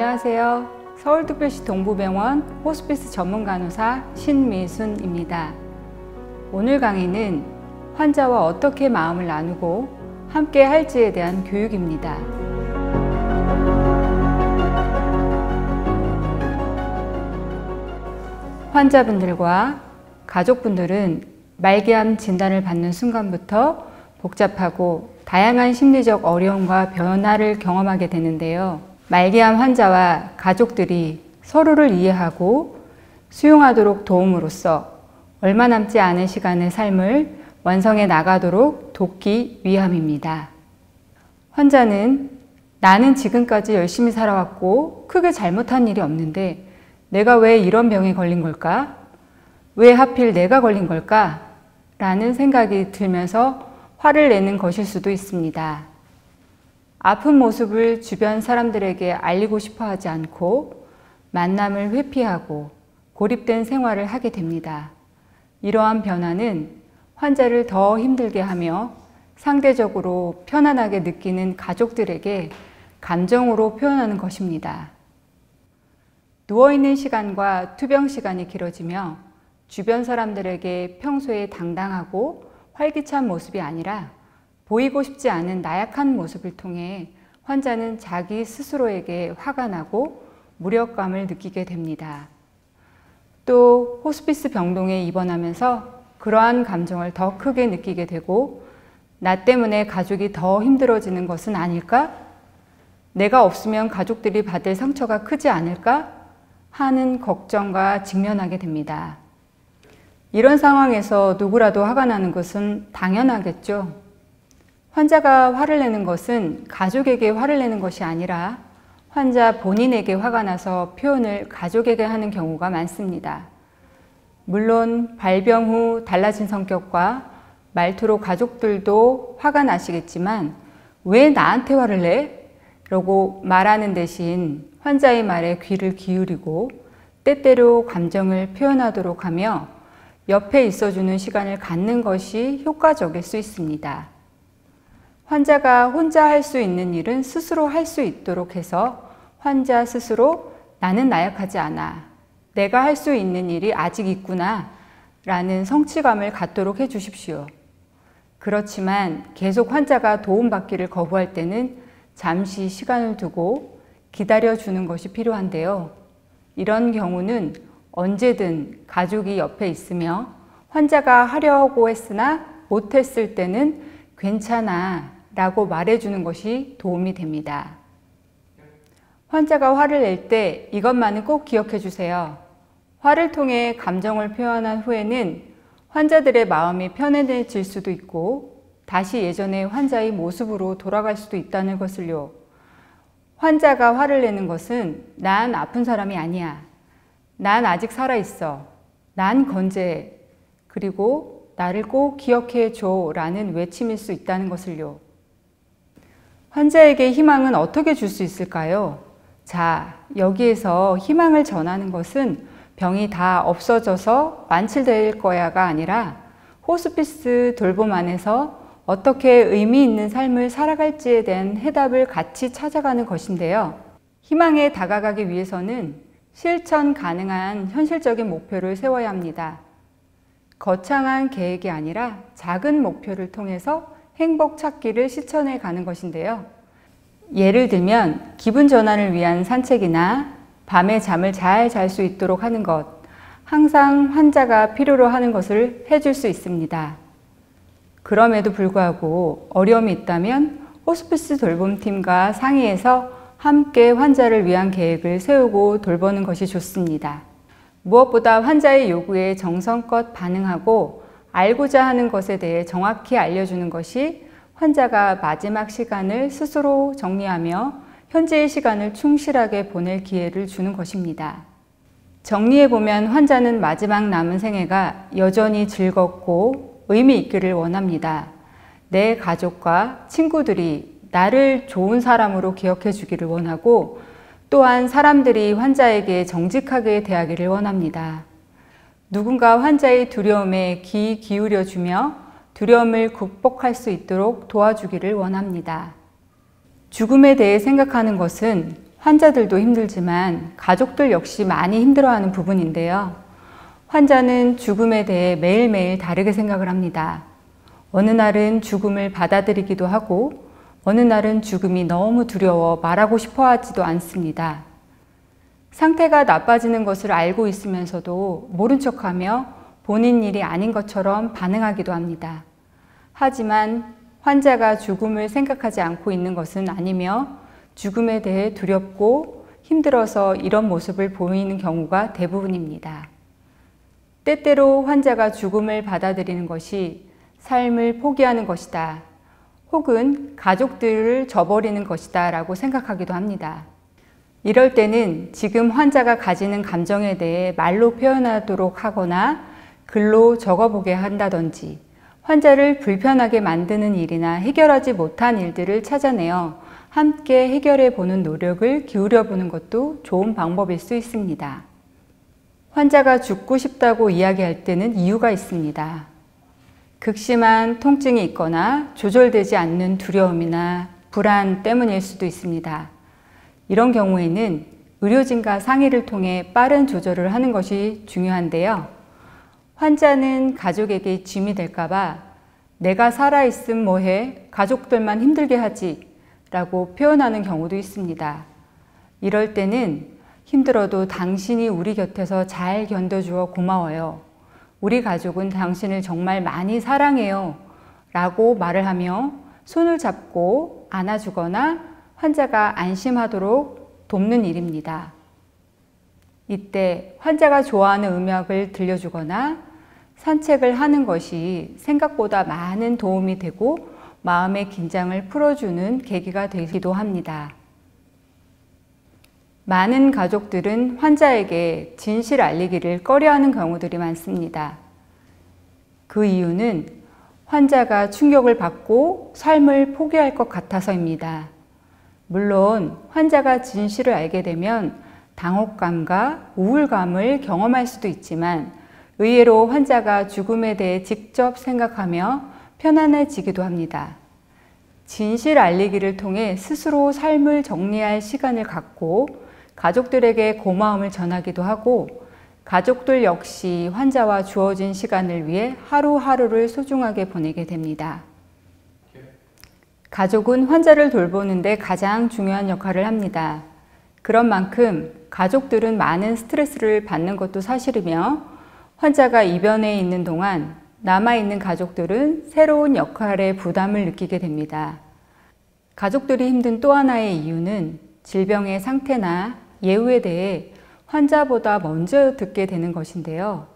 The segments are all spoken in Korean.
안녕하세요. 서울특별시 동부병원 호스피스 전문간호사 신미순입니다. 오늘 강의는 환자와 어떻게 마음을 나누고 함께 할지에 대한 교육입니다. 환자분들과 가족분들은 말기암 진단을 받는 순간부터 복잡하고 다양한 심리적 어려움과 변화를 경험하게 되는데요. 말기암 환자와 가족들이 서로를 이해하고 수용하도록 도움으로써 얼마 남지 않은 시간의 삶을 완성해 나가도록 돕기 위함입니다. 환자는 나는 지금까지 열심히 살아왔고 크게 잘못한 일이 없는데 내가 왜 이런 병에 걸린 걸까? 왜 하필 내가 걸린 걸까? 라는 생각이 들면서 화를 내는 것일 수도 있습니다. 아픈 모습을 주변 사람들에게 알리고 싶어 하지 않고 만남을 회피하고 고립된 생활을 하게 됩니다. 이러한 변화는 환자를 더 힘들게 하며 상대적으로 편안하게 느끼는 가족들에게 감정으로 표현하는 것입니다. 누워있는 시간과 투병 시간이 길어지며 주변 사람들에게 평소에 당당하고 활기찬 모습이 아니라 보이고 싶지 않은 나약한 모습을 통해 환자는 자기 스스로에게 화가 나고 무력감을 느끼게 됩니다. 또 호스피스 병동에 입원하면서 그러한 감정을 더 크게 느끼게 되고 나 때문에 가족이 더 힘들어지는 것은 아닐까? 내가 없으면 가족들이 받을 상처가 크지 않을까? 하는 걱정과 직면하게 됩니다. 이런 상황에서 누구라도 화가 나는 것은 당연하겠죠. 환자가 화를 내는 것은 가족에게 화를 내는 것이 아니라 환자 본인에게 화가 나서 표현을 가족에게 하는 경우가 많습니다. 물론 발병 후 달라진 성격과 말투로 가족들도 화가 나시겠지만 왜 나한테 화를 내? 라고 말하는 대신 환자의 말에 귀를 기울이고 때때로 감정을 표현하도록 하며 옆에 있어주는 시간을 갖는 것이 효과적일 수 있습니다. 환자가 혼자 할 수 있는 일은 스스로 할 수 있도록 해서 환자 스스로 나는 나약하지 않아. 내가 할 수 있는 일이 아직 있구나 라는 성취감을 갖도록 해 주십시오. 그렇지만 계속 환자가 도움받기를 거부할 때는 잠시 시간을 두고 기다려주는 것이 필요한데요. 이런 경우는 언제든 가족이 옆에 있으며 환자가 하려고 했으나 못했을 때는 괜찮아 라고 말해주는 것이 도움이 됩니다. 환자가 화를 낼 때 이것만은 꼭 기억해 주세요. 화를 통해 감정을 표현한 후에는 환자들의 마음이 편안해질 수도 있고 다시 예전의 환자의 모습으로 돌아갈 수도 있다는 것을요. 환자가 화를 내는 것은 난 아픈 사람이 아니야. 난 아직 살아있어. 난 건재해. 그리고 나를 꼭 기억해 줘 라는 외침일 수 있다는 것을요. 환자에게 희망은 어떻게 줄 수 있을까요? 자, 여기에서 희망을 전하는 것은 병이 다 없어져서 완치될 거야가 아니라 호스피스 돌봄 안에서 어떻게 의미 있는 삶을 살아갈지에 대한 해답을 같이 찾아가는 것인데요. 희망에 다가가기 위해서는 실천 가능한 현실적인 목표를 세워야 합니다. 거창한 계획이 아니라 작은 목표를 통해서 행복 찾기를 실천해 가는 것인데요. 예를 들면 기분 전환을 위한 산책이나 밤에 잠을 잘 잘 수 있도록 하는 것, 항상 환자가 필요로 하는 것을 해줄 수 있습니다. 그럼에도 불구하고 어려움이 있다면 호스피스 돌봄팀과 상의해서 함께 환자를 위한 계획을 세우고 돌보는 것이 좋습니다. 무엇보다 환자의 요구에 정성껏 반응하고 알고자 하는 것에 대해 정확히 알려주는 것이 환자가 마지막 시간을 스스로 정리하며 현재의 시간을 충실하게 보낼 기회를 주는 것입니다. 정리해보면 환자는 마지막 남은 생애가 여전히 즐겁고 의미 있기를 원합니다. 내 가족과 친구들이 나를 좋은 사람으로 기억해 주기를 원하고 또한 사람들이 환자에게 정직하게 대하기를 원합니다. 누군가 환자의 두려움에 귀 기울여주며 두려움을 극복할 수 있도록 도와주기를 원합니다. 죽음에 대해 생각하는 것은 환자들도 힘들지만 가족들 역시 많이 힘들어하는 부분인데요. 환자는 죽음에 대해 매일매일 다르게 생각을 합니다. 어느 날은 죽음을 받아들이기도 하고 어느 날은 죽음이 너무 두려워 말하고 싶어 하지도 않습니다. 상태가 나빠지는 것을 알고 있으면서도 모른 척하며 본인 일이 아닌 것처럼 반응하기도 합니다. 하지만 환자가 죽음을 생각하지 않고 있는 것은 아니며 죽음에 대해 두렵고 힘들어서 이런 모습을 보이는 경우가 대부분입니다. 때때로 환자가 죽음을 받아들이는 것이 삶을 포기하는 것이다, 혹은 가족들을 저버리는 것이다 라고 생각하기도 합니다. 이럴 때는 지금 환자가 가지는 감정에 대해 말로 표현하도록 하거나 글로 적어보게 한다든지 환자를 불편하게 만드는 일이나 해결하지 못한 일들을 찾아내어 함께 해결해 보는 노력을 기울여 보는 것도 좋은 방법일 수 있습니다. 환자가 죽고 싶다고 이야기할 때는 이유가 있습니다. 극심한 통증이 있거나 조절되지 않는 두려움이나 불안 때문일 수도 있습니다. 이런 경우에는 의료진과 상의를 통해 빠른 조절을 하는 것이 중요한데요. 환자는 가족에게 짐이 될까봐 내가 살아있음 뭐해, 가족들만 힘들게 하지 라고 표현하는 경우도 있습니다. 이럴 때는 힘들어도 당신이 우리 곁에서 잘 견뎌주어 고마워요. 우리 가족은 당신을 정말 많이 사랑해요 라고 말을 하며 손을 잡고 안아주거나 환자가 안심하도록 돕는 일입니다. 이때 환자가 좋아하는 음악을 들려주거나 산책을 하는 것이 생각보다 많은 도움이 되고 마음의 긴장을 풀어주는 계기가 되기도 합니다. 많은 가족들은 환자에게 진실 알리기를 꺼려하는 경우들이 많습니다. 그 이유는 환자가 충격을 받고 삶을 포기할 것 같아서입니다. 물론 환자가 진실을 알게 되면 당혹감과 우울감을 경험할 수도 있지만 의외로 환자가 죽음에 대해 직접 생각하며 편안해지기도 합니다. 진실 알리기를 통해 스스로 삶을 정리할 시간을 갖고 가족들에게 고마움을 전하기도 하고 가족들 역시 환자와 주어진 시간을 위해 하루하루를 소중하게 보내게 됩니다. 가족은 환자를 돌보는데 가장 중요한 역할을 합니다. 그런 만큼 가족들은 많은 스트레스를 받는 것도 사실이며 환자가 입원해 있는 동안 남아있는 가족들은 새로운 역할의 부담을 느끼게 됩니다. 가족들이 힘든 또 하나의 이유는 질병의 상태나 예후에 대해 환자보다 먼저 듣게 되는 것인데요.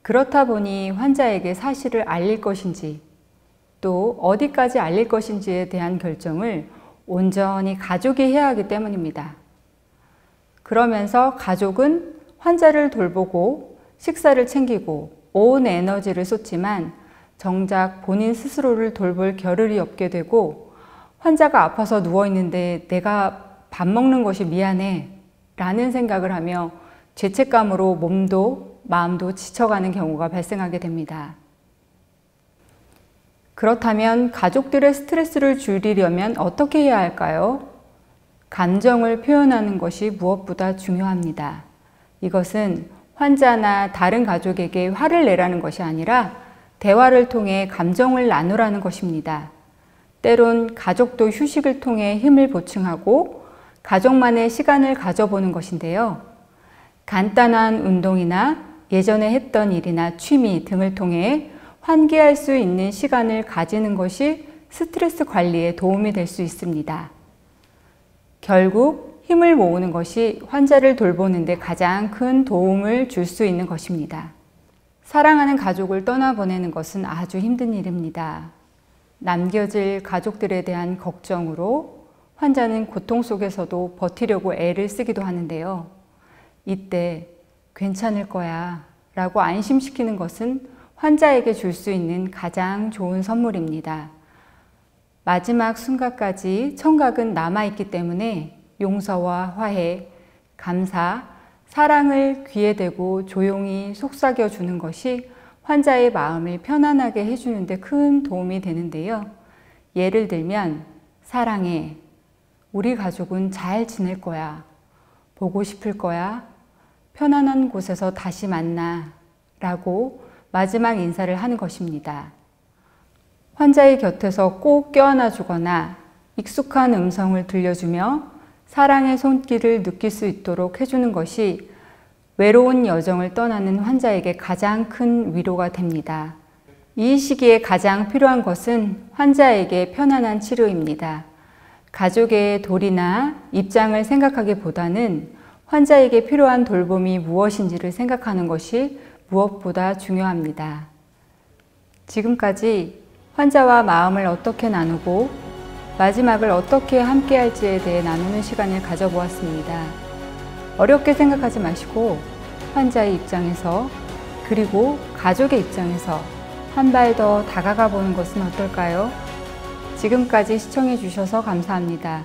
그렇다 보니 환자에게 사실을 알릴 것인지 또 어디까지 알릴 것인지에 대한 결정을 온전히 가족이 해야 하기 때문입니다. 그러면서 가족은 환자를 돌보고 식사를 챙기고 온 에너지를 쏟지만 정작 본인 스스로를 돌볼 겨를이 없게 되고 환자가 아파서 누워있는데 내가 밥 먹는 것이 미안해 라는 생각을 하며 죄책감으로 몸도 마음도 지쳐가는 경우가 발생하게 됩니다. 그렇다면 가족들의 스트레스를 줄이려면 어떻게 해야 할까요? 감정을 표현하는 것이 무엇보다 중요합니다. 이것은 환자나 다른 가족에게 화를 내라는 것이 아니라 대화를 통해 감정을 나누라는 것입니다. 때론 가족도 휴식을 통해 힘을 보충하고 가족만의 시간을 가져보는 것인데요. 간단한 운동이나 예전에 했던 일이나 취미 등을 통해 환기할 수 있는 시간을 가지는 것이 스트레스 관리에 도움이 될 수 있습니다. 결국 힘을 모으는 것이 환자를 돌보는 데 가장 큰 도움을 줄 수 있는 것입니다. 사랑하는 가족을 떠나보내는 것은 아주 힘든 일입니다. 남겨질 가족들에 대한 걱정으로 환자는 고통 속에서도 버티려고 애를 쓰기도 하는데요. 이때 괜찮을 거야 라고 안심시키는 것은 환자에게 줄 수 있는 가장 좋은 선물입니다. 마지막 순간까지 청각은 남아있기 때문에 용서와 화해, 감사, 사랑을 귀에 대고 조용히 속삭여 주는 것이 환자의 마음을 편안하게 해주는 데 큰 도움이 되는데요. 예를 들면 사랑해, 우리 가족은 잘 지낼 거야. 보고 싶을 거야. 편안한 곳에서 다시 만나. 라고 마지막 인사를 하는 것입니다. 환자의 곁에서 꼭 껴안아 주거나 익숙한 음성을 들려주며 사랑의 손길을 느낄 수 있도록 해주는 것이 외로운 여정을 떠나는 환자에게 가장 큰 위로가 됩니다. 이 시기에 가장 필요한 것은 환자에게 편안한 치료입니다. 가족의 도리나 입장을 생각하기보다는 환자에게 필요한 돌봄이 무엇인지를 생각하는 것이 무엇보다 중요합니다. 지금까지 환자와 마음을 어떻게 나누고 마지막을 어떻게 함께할지에 대해 나누는 시간을 가져보았습니다. 어렵게 생각하지 마시고 환자의 입장에서 그리고 가족의 입장에서 한 발 더 다가가 보는 것은 어떨까요? 지금까지 시청해 주셔서 감사합니다.